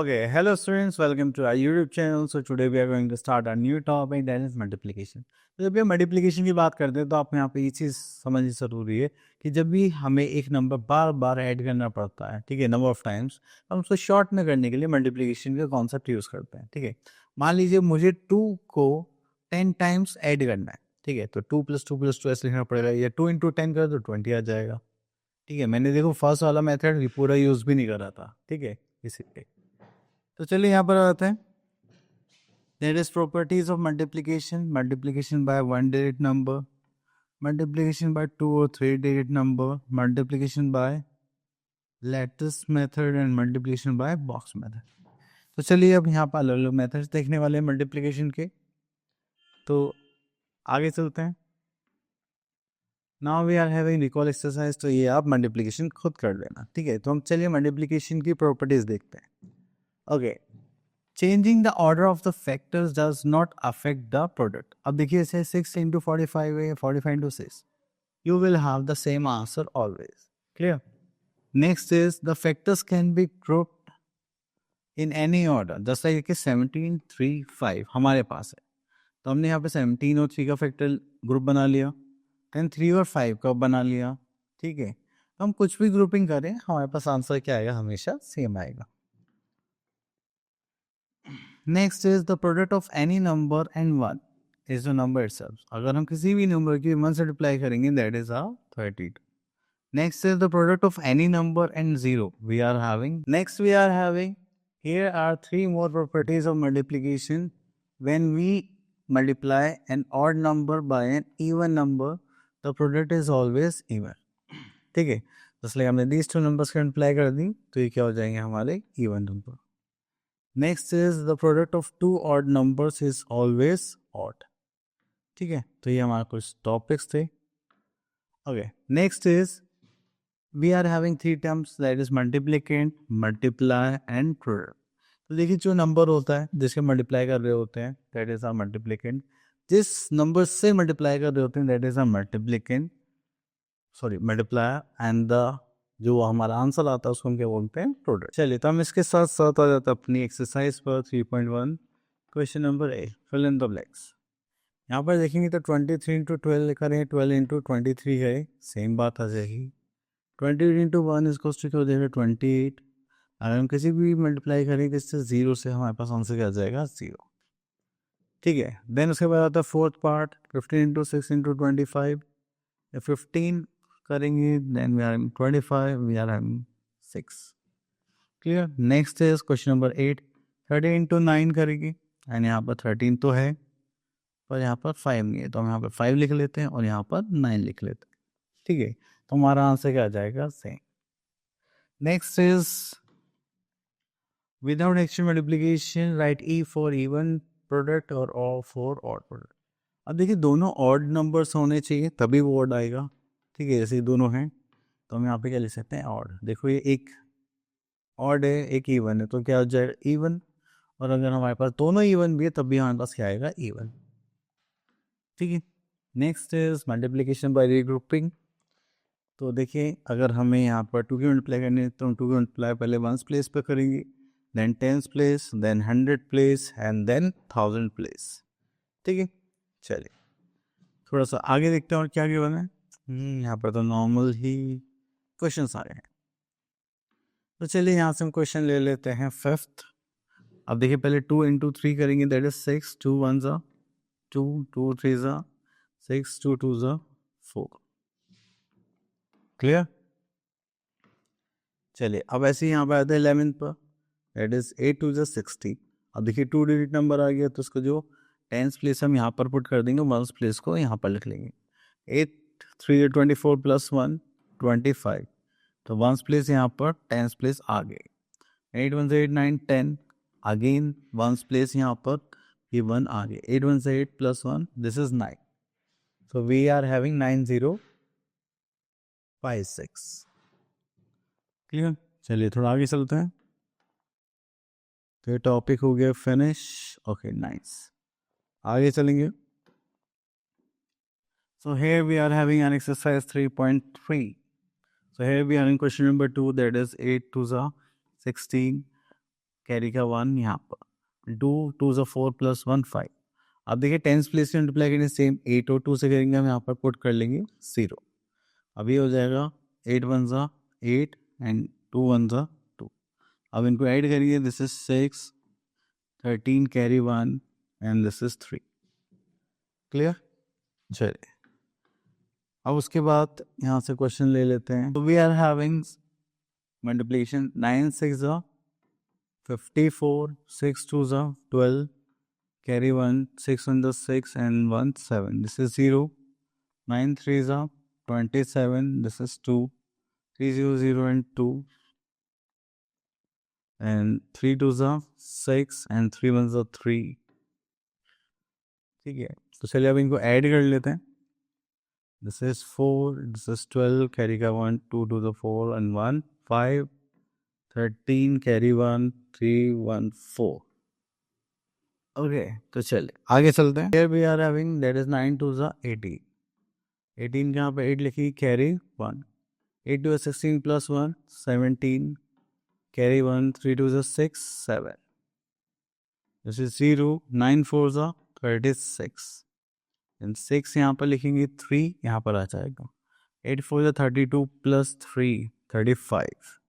Okay, hello students, welcome to our YouTube channel. So today we are going to start a new topic that is multiplication. तो जब भी हम multiplication की बात करते हैं तो आप यहाँ पे ये चीज़ समझनी ज़रूरी है कि जब भी हमें एक नंबर बार बार ऐड करना पड़ता है, ठीक है, नंबर ऑफ टाइम्स, हम उसको शॉर्ट में करने के लिए मल्टीप्लिकेशन का कॉन्सेप्ट यूज़ करते हैं, ठीक है। मान लीजिए मुझे 2 को 10 टाइम्स ऐड करना है, ठीक है, तो 2 + 2 + 2 ऐसे लिखना पड़ेगा, या 2 × 10 कर तो 20 आ जाएगा, ठीक है। मैंने देखो फर्स्ट वाला मेथड पूरा यूज़ भी नहीं करा था, ठीक है, इसीलिए। तो चलिए यहाँ पर आते हैं। There is properties of multiplication, multiplication by 1-digit number, multiplication by 2 or 3-digit number, multiplication by lattice method and multiplication by box method. तो चलिए अब यहाँ पर अलग अलग मेथड्स देखने वाले हैं मल्टीप्लिकेशन के, तो आगे चलते हैं। Now we are having recall exercise, तो ये आप मल्टीप्लिकेशन खुद कर लेना, ठीक है। तो हम चलिए मल्टीप्लिकेशन की प्रॉपर्टीज देखते हैं। Okay, changing the order of the factors does not affect the product. अब देखिए इसे 6 × 45 है, 45 × 6, you will have the same answer always. Clear? Next is the factors can be grouped in any order. जैसा कि 17, 3, 5 हमारे पास है, तो हमने यहाँ पे 17 और 3 का फैक्टर ग्रुप बना लिया, देन 3 और 5 का बना लिया, ठीक है। तो हम कुछ भी ग्रुपिंग करें हमारे पास आंसर क्या आएगा, हमेशा सेम आएगा। Next is the product of any number and 1 is the number itself. अगर हम किसी भी नंबर की 1 से मल्टीप्लाई करेंगे that is 32। Next is the product of any number and 0 we are having. Next we are having here are 3 more properties of multiplication. When we multiply an odd number by an even number, the product is always even, ठीक है। तो इसलिए हमने these 2 numbers को multiply कर दी तो ये क्या हो जाएंगे हमारे even number। Next is the product of 2 odd numbers is always odd, ठीक है। तो ये हमारे कुछ टॉपिक्स थे। Okay, next is we are having 3 terms that is multiplicand, multiply and product. तो देखिए जो नंबर होता है जिसके मल्टीप्लाई कर रहे होते हैं दैट इज आर मल्टीप्लिकेंट, जिस नंबर से मल्टीप्लाई कर रहे होते हैं that is our multiplicand, sorry multiply, and the जो हमारा आंसर आता है उसको हम क्या बोलते हैं, प्रोडक्ट। चलिए तो हम इसके साथ साथ आ जाते हैं अपनी एक्सरसाइज पर 3.1, question number A, fill in the blanks. यहाँ पर देखेंगे तो 23 × 12 करें, 12 × 23 है, सेम बात आ जाएगी। 20 × 1 इसको हो जाएगा 28। अगर हम किसी भी मल्टीप्लाई करेंगे इससे 0 से हमारे पास आंसर क्या आ जाएगा, 0, ठीक है। देन उसके बाद आता है फोर्थ पार्ट, 15 × 6 × 25, 15 करेंगे then we are 25, we are 6, clear. Next is question number 8, 30 × 9 करेंगे, एंड यहाँ पर 13 तो है पर यहाँ पर 5 नहीं है, तो हम यहाँ पर 5 लिख लेते हैं और यहाँ पर 9 लिख लेते हैं, ठीक है। तो हमारा आंसर क्या आ जाएगा, same. Next is without actual multiplication right E for even product और ओ फॉर ऑड प्रोडक्ट। अब देखिए दोनों ऑड नंबर्स होने चाहिए तभी वो ऑड आएगा, ठीक है। जैसे दोनों हैं तो हम यहाँ पे क्या लिख सकते हैं, ऑड। देखो ये एक ऑड है एक इवन है, तो क्या हो जाएगा, इवन। और अगर हमारे पास दोनों इवन भी है तब भी हमारे पास क्या आएगा, इवन, ठीक है। Next is multiplication bye regrouping. तो देखिए अगर हमें यहाँ पर 2 की मल्टीप्लाई करनी है तो हम 2 की मल्टीप्लाई पहले 1s प्लेस पर करेंगे, then 10s place, then 100 place and then 1000 place, ठीक है। चलिए थोड़ा सा आगे देखते हैं और क्या गिवन है। यहाँ पर तो नॉर्मल ही क्वेश्चन आ रहे हैं, तो चलिए यहाँ से हम क्वेश्चन ले लेते हैं 5th। अब देखिए पहले 2 × 3 करेंगे that is 6, 2 1s 2, 2 3s 6, 2 2s 4, clear. चलिए अब ऐसे ही यहाँ पर आते हैं 11th पर, दैट इज 8 2s 60। अब देखिए 2 डिजिट नंबर आ गया तो उसको जो 10s प्लेस हम यहाँ पर पुट कर देंगे, 1s प्लेस को यहाँ पर लिख लेंगे। 8 3 24 + 1 25, तो 1s प्लेस यहाँ पर 10s प्लेस आ गए। 8 1 8 9 10, अगेन 1s प्लेस यहाँ पर ये 1 आ गए। 8 1 8 + 1 this is 9, so we are having 9056, clear. चलिए थोड़ा आगे चलते हैं, तो ये टॉपिक हो गया फिनिश। ओके नाइस, आगे चलेंगे। So here we are having an exercise 3.3. So here we are in question number 2, that is 8 2s 16. Carry का 1 यहाँ पर, 2 ज़ा 4 प्लस 1 5। अब देखिए टेंस प्लेस से मल्टीप्लाई करेंगे, सेम 8 और 2 से करेंगे, हम यहाँ पर पुट कर लेंगे 0। अभी हो जाएगा 8 1 ज़ा 8 एंड 2 1 ज़ा 2। अब इनको ऐड करिए, this is 6 13 carry 1 and this is 3। Clear? चलिए अब उसके बाद यहाँ से क्वेश्चन ले लेते हैं। तो वी आर हैविंग मल्टीप्लिकेशन 9 6 ज़ा 54, 6 2 ज़ा 12, carry 1, 6 1 ज़ा 6 and 1 7, this is 0, 9 3 ज़ा 27, this is 2, 3 0 0 and 2 and 3 2 ज़ा 6 and 3 1 ज़ा 3। ठीक है, तो चलिए अब इनको ऐड कर लेते हैं। This is 4, this is 12, carry का 1, 2 2 ज़ा 4 and 1 5, 13 carry 1 3 1 4। ओके, तो चलिए आगे चलते हैं। Here we are having that is 9 2 ज़ा 18, 18 के यहाँ पे 8 लिखी, carry 1, 8 2 16 plus 1 17, carry 1 3 2 6 7, this is 0, 9 4 ज़ा 36 एंड 6 यहाँ पर लिखेंगे, 3 यहाँ पर आ जाएगा, 8 4 ज़ा 32 प्लस 3 35,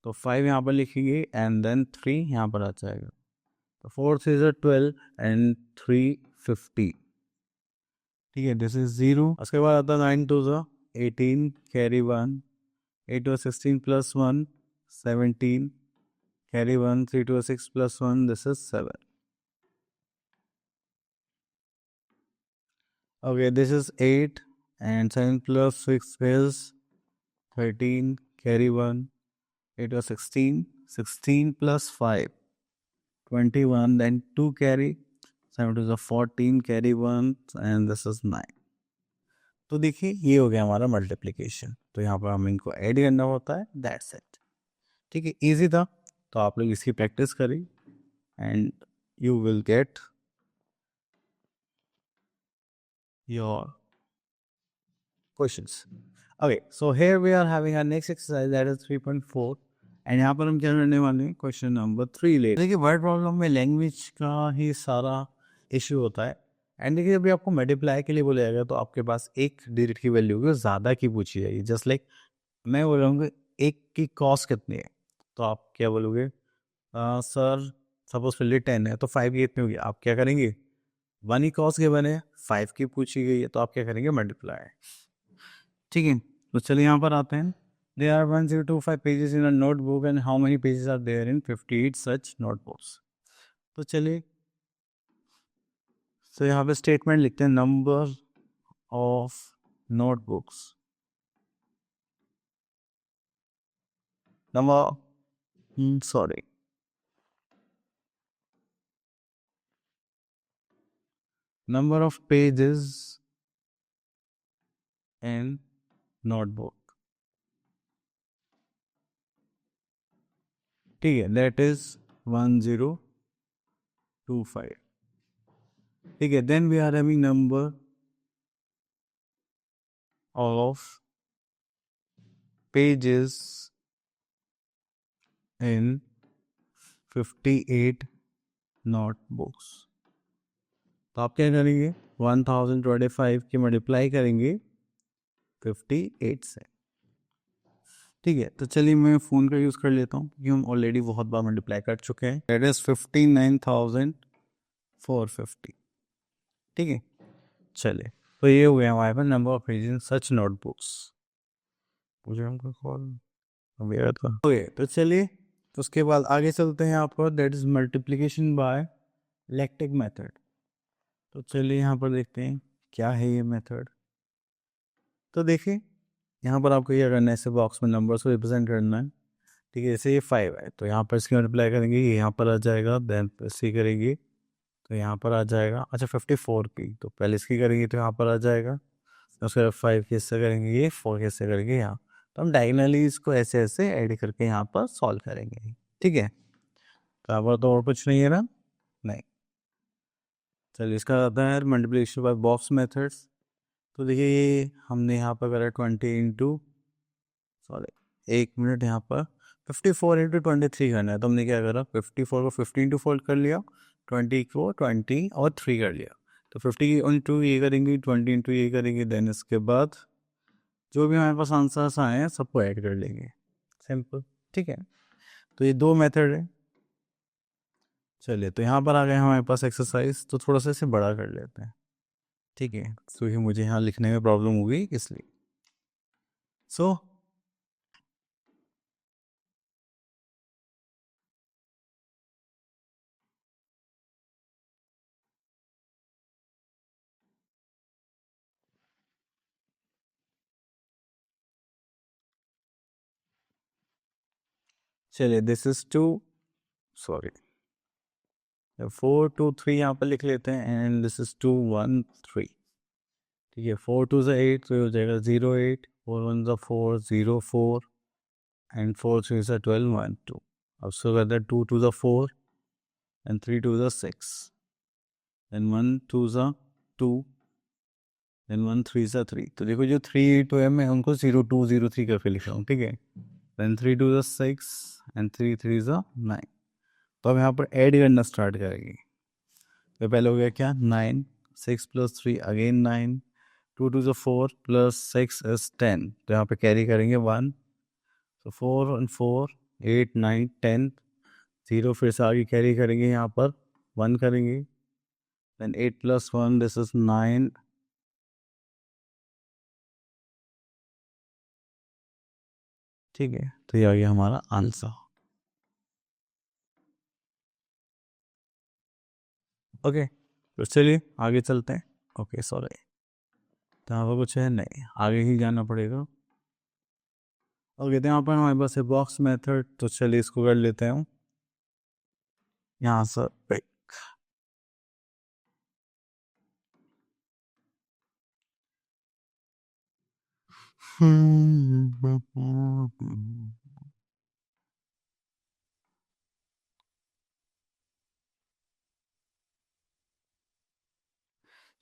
तो 5 यहाँ पर लिखेंगे एंड देन 3 यहाँ पर आ जाएगा, तो 4 3 ज़ा 12 एंड 3 50। ठीक है, दिस इज 0। उसके बाद आता है 9 2 ज़ा 18, carry 1, 8 2 16 plus 1 17, carry 1 3 2 6 plus 1, this is 7। Okay, this is 8 and 7 plus 6 is 13, carry 1, 8 or 16, 16 plus 5 21, then 2 carry, 7 to the 14, carry 1 and this is 9। तो देखिए ये हो गया हमारा मल्टीप्लिकेशन। तो यहाँ पर हमें इनको ऐड करना होता है, दैट्स इट। ठीक है, इजी था। तो आप लोग इसकी प्रैक्टिस करें and you will get your questions। Okay, so here we are having our next exercise, that is 3.4 and यहाँ पर हम क्या करने वाले हैं, क्वेश्चन नंबर 3 ले। देखिए वर्ड प्रॉब्लम में लैंग्वेज का ही सारा इशू होता है एंड देखिए अभी आपको मल्टीप्लाई के लिए बोला जाएगा तो आपके पास एक डिजिट की वैल्यू होगी, ज़्यादा की पूछी जाएगी। जस्ट लाइक मैं बोल रहा हूँ एक की कॉस्ट कितनी है, तो आप क्या बोलोगे, सर सपोज फिर 10 है तो 5 की कितनी होगी, आप क्या करेंगे, 1 ही कॉस्ट गिवन है, 5 की पूछी गई है तो आप क्या करेंगे, मल्टीप्लाई। ठीक है, तो चलिए यहाँ पर आते हैं। There are 1025 pages in a notebook and how many pages are there in 58 such notebooks। तो चलिए तो यहाँ पे स्टेटमेंट लिखते हैं, number of notebooks, number sorry number of pages in notebook। ठीक है, that is 1025। ठीक है, then we are having number of pages in 58 notebooks। तो आप क्या करेंगे, 1025 की मल्टीप्लाई करेंगे 58 से। ठीक है, तो चलिए मैं फ़ोन का यूज़ कर लेता हूँ क्योंकि हम ऑलरेडी बहुत बार मल्टीप्लाई कर चुके हैं। That is 59,450। ठीक है, चलिए तो ये हो गया हमारे पास number of pages in such notebooks. मुझे हमको कॉल मेरा था। ओके, तो चलिए तो उसके बाद आगे चलते हैं यहाँ पर, that is multiplication by electric method. तो चलिए यहाँ पर देखते हैं क्या है ये मेथड। तो देखिए यहाँ पर आपको क्या करना है, ऐसे बॉक्स में नंबर्स को रिप्रेजेंट करना है। ठीक है, जैसे ये 5 है तो यहाँ पर इसकी मल्टीप्लाई करेंगे, ये यहाँ पर आ जाएगा, देन इसकी करेंगे तो यहाँ पर आ जाएगा। अच्छा 54 की तो पहले इसकी करेंगे तो यहाँ पर आ जाएगा, उसके बाद 5 के हिस्से करेंगे, ये 4 के हिस्से करेंगे यहाँ। तो हम डायगनली इसको ऐसे ऐसे ऐड करके यहाँ पर सॉल्व करेंगे। ठीक है, तो यहाँ पर तो और कुछ नहीं है ना, नहीं। चलिए इसका आता है मल्टीप्लिकेशन बाय बॉक्स मेथड्स। तो देखिए ये हमने यहाँ पर करा 20 इंटू, सॉरी 1 मिनट, यहाँ पर 54 इंटू 23 करना है, तो हमने क्या करा, 54 को 15 टू फोल्ड कर लिया, 20 को 20 और 3 कर लिया, तो 50 इंटू ये करेंगे, 20 इंटू ये करेंगे, देन इसके बाद जो भी हमारे पास आंसर्स आए हैं सबको ऐड कर लेंगे, सिंपल। ठीक है, तो ये दो मेथड है। चलिए, तो यहाँ पर आ गए हमारे पास एक्सरसाइज, तो थोड़ा सा इसे बड़ा कर लेते हैं। ठीक है, क्योंकि मुझे यहाँ लिखने में प्रॉब्लम होगी इसलिए। सो चलिए, दिस इज टू, सॉरी, 4 2 3 यहाँ पर लिख लेते हैं, एंड दिस इज 2 1 3। ठीक है, 4 2 से 8, तो ये हो जाएगा 0 8, 4 1 ज़ा 4 0 4, एंड 4 3 से 12 1 2। अब सो कहते हैं 2 2 ज़ा 4, एंड 3 2 ज़ा 6, एंड 1 2 ज़ा 2, देन 1 3 ज़ा 3। तो देखो, जो 3 8 है मैं उनको 0 2 0 3 करके लिख रहा हूँ। ठीक है, देन 3 2 ज़ा 6, एंड 3 3 ज़ा 9। तो अब यहाँ पर ऐड करना स्टार्ट करेंगे। तो पहले हो गया क्या, 9, 6 प्लस 3 अगेन 9, 2 2 ज़ा 4 प्लस 6 इज 10। तो यहाँ पे कैरी करेंगे 1, तो 4 और 4 8 9 10, 0 फिर से आगे कैरी करेंगे, यहाँ पर 1 करेंगे, देन 8 प्लस 1 दिस इज 9। ठीक है, तो ये आ गया हमारा आंसर। ओके, तो चलिए आगे चलते हैं। ओके, सॉरी, तो यहाँ पर कुछ है नहीं, आगे ही जाना पड़ेगा। ओके, तो यहाँ पर हमारे पास है बॉक्स मेथड, तो चलिए इसको कर लेते हैं यहाँ से पिक।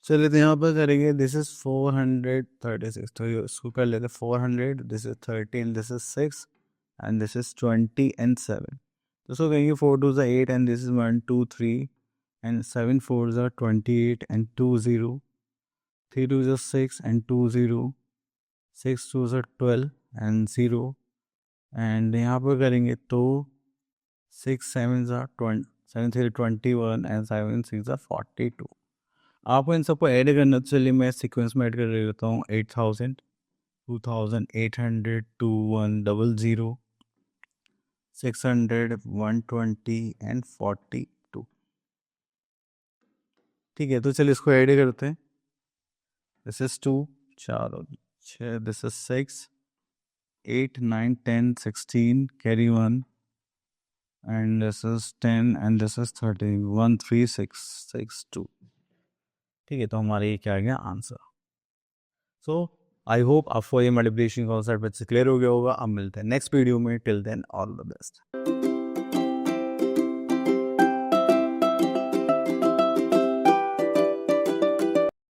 चलिए, तो यहाँ पर करेंगे, दिस इज 436, तो इसको कर लेते हैं 400, this is 13, this is 6, and this is 20 and 7। तो इसको कहेंगे 4 2 ज़ा 8, एंड दिस इज 1 2 3, एंड 7 4 ज़ा 28 एंड 2 0, 3 2 ज़ा 6 एंड 2 0, 6 2 ज़ा 12 एंड 0, एंड यहाँ पर करेंगे तो 6 7 ज़ा 20, 7 3 21, एंड 7 6 ज़ा 42। आपको इन सबको ऐड करना, तो चलिए मैं सीक्वेंस में ऐड कर देता हूँ। 8000, 2800, 2100, 600, 120 एंड 42। ठीक है, तो चलिए इसको ऐड करते हैं। दिस इज 2 4 और 6, this is 6 8 9 10 16, carry 1, and this is 10, and this is 13, 1 3 6 6 2। ठीक है, तो हमारे ये क्या आ गया आंसर। सो आई होप आपको ये मल्टीप्लिकेशन कॉन्सेप्ट अच्छे क्लियर हो गया होगा। अब मिलते हैं नेक्स्ट वीडियो में, till then all the best.